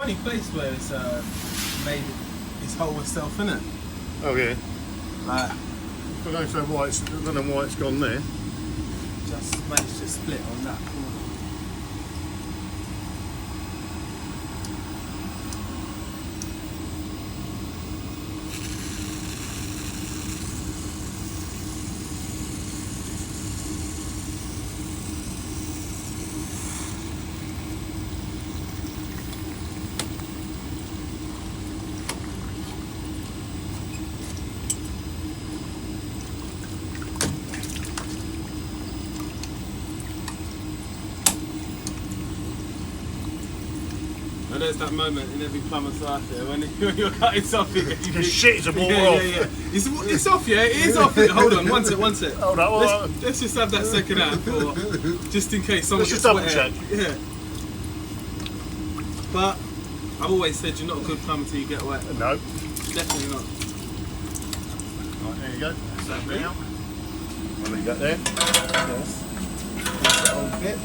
Funny place where it's made its whole itself, innit? Oh yeah. Like, I don't know why it's gone there. just managed to split on that corner. I know it's that moment in every plumber's life there when you're cutting something. The shit is a water off. Yeah. It's off, yeah. It is off. Hold on, one sec. Hold on. Let's just have that second out for just in case someone Let's gets just double wet. check. Yeah. But I've always said you're not a good plumber till you get wet. No. Definitely not. Right, there you go. That's that bit out. I'll leave that there. Yes. That's that old bit.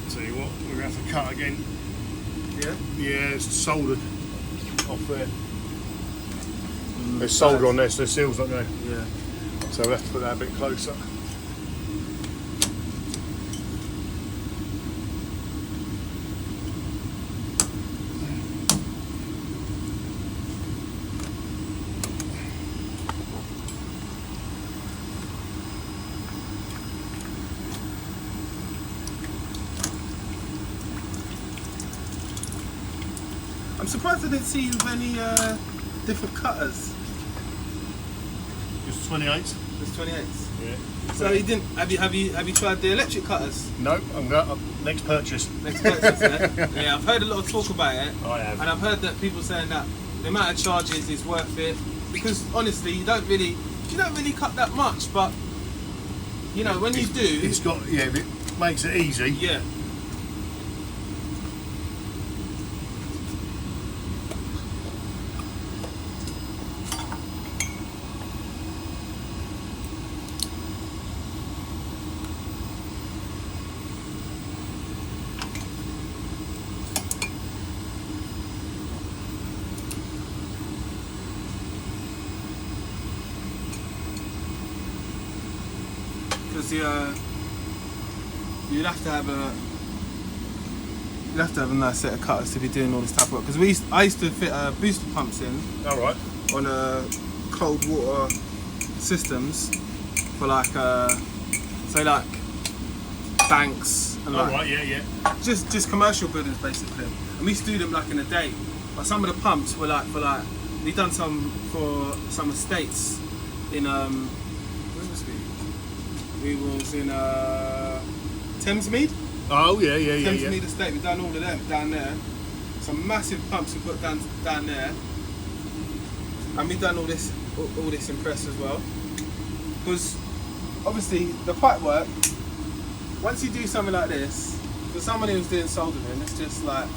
Tell you what, we're going to have to cut again. Yeah. Yeah, it's soldered off there. There's solder on there, so the seal's not going. Yeah. So we'll have to put that a bit closer. I'm surprised I didn't see you with any different cutters. Just 28s. There's 28s. Yeah. So you didn't have you tried the electric cutters? No, I'm going next purchase. Next purchase, yeah? Yeah, I've heard a lot of talk about it. I have. And I've heard that people saying that the amount of charges is worth it because honestly you don't really cut that much, but you know when you do, It's got, yeah, it makes it easy. yeah. Because you'd have to have a nice set of cutters to be doing all this type of work. Because I used to fit booster pumps in All right. on cold water systems for like say like banks and All like right. Yeah. just commercial buildings basically. And we used to do them like in a day. But some of the pumps were like we done some for some estates in where was we? We was in Thamesmead. Oh yeah. Thamesmead estate. We done all of them down there. Some massive pumps we put down there. And we done all this impress as well. Because obviously the pipe work, once you do something like this, for somebody who's doing soldering, it's just like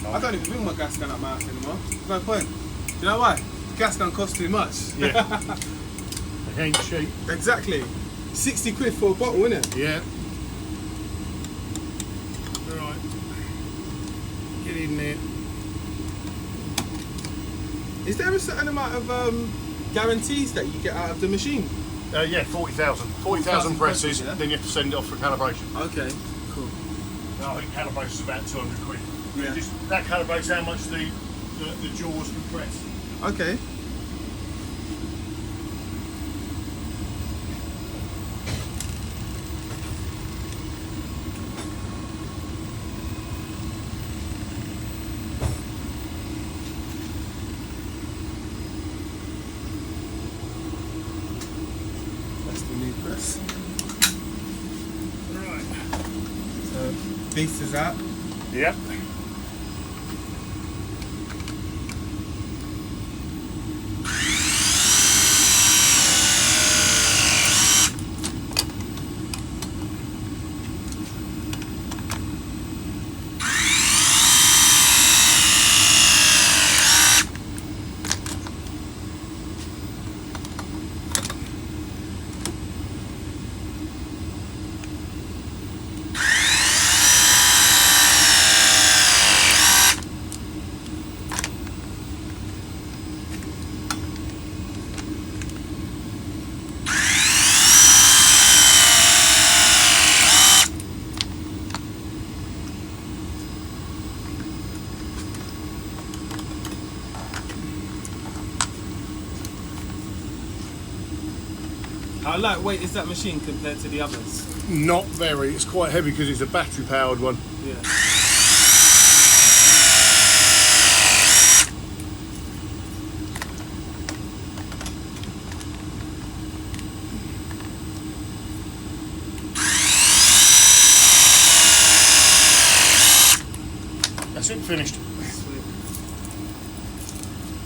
I don't even bring my gas gun up my house anymore. There's no point. Do you know why? Gas gun costs too much. Yeah. It ain't cheap. Exactly. 60 quid for a bottle, innit? Yeah. Right. Get in there. Is there a certain amount of guarantees that you get out of the machine? Yeah, 40,000. 40,000 presses, yeah? then you have to send it off for calibration. Okay, cool. No, I think calibration's about 200 quid. Yeah. That calibrates how much the jaws compress. Okay. That's the new press. Right. So, beast is out. Yep. How lightweight is that machine compared to the others? Not very. It's quite heavy because it's a battery powered one. Yeah. That's it, finished. Sweet.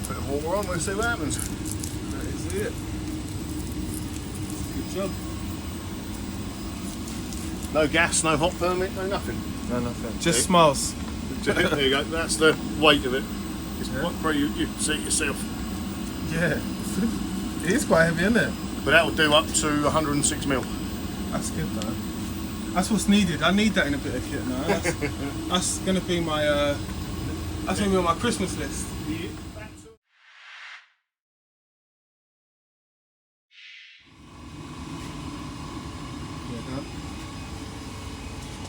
Bit of water on, we'll see what happens. That is it. Good job. No gas, no hot permit, no nothing. No, nothing. Just smiles. There you go, that's the weight of it. It's Yeah. quite pretty, you see it yourself. Yeah. It is quite heavy, isn't it? But that will do up to 106 mil. That's good though. That's what's needed. I need that in a bit of kit now. That's gonna be my that's gonna be on my Christmas list.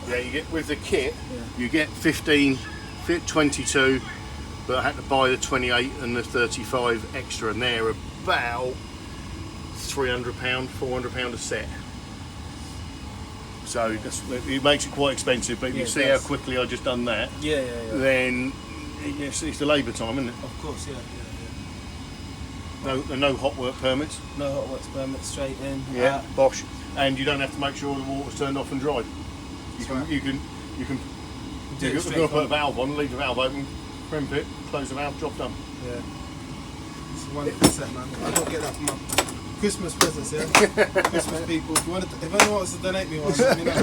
Yeah, you get with the kit, Yeah. you get 15, fit 22, but I had to buy the 28 and the 35 extra, and they're about £300, £400 a set. So it makes it quite expensive, but if Yeah, you it see does. how quickly I just done that, Yeah. then it's the labour time, isn't it? Of course, yeah. No hot work permits. No hot works permit, straight in. Yeah, out. bosh. And you don't have to make sure the water's turned off and dried. That's right. You can Do it you're straight going to put a from- valve on, leave the valve open, crimp it, close the valve, job done. Yeah. It's 100%, man. I don't get that from my Christmas presents, yeah? Christmas people. If anyone wants to donate me one, let me know.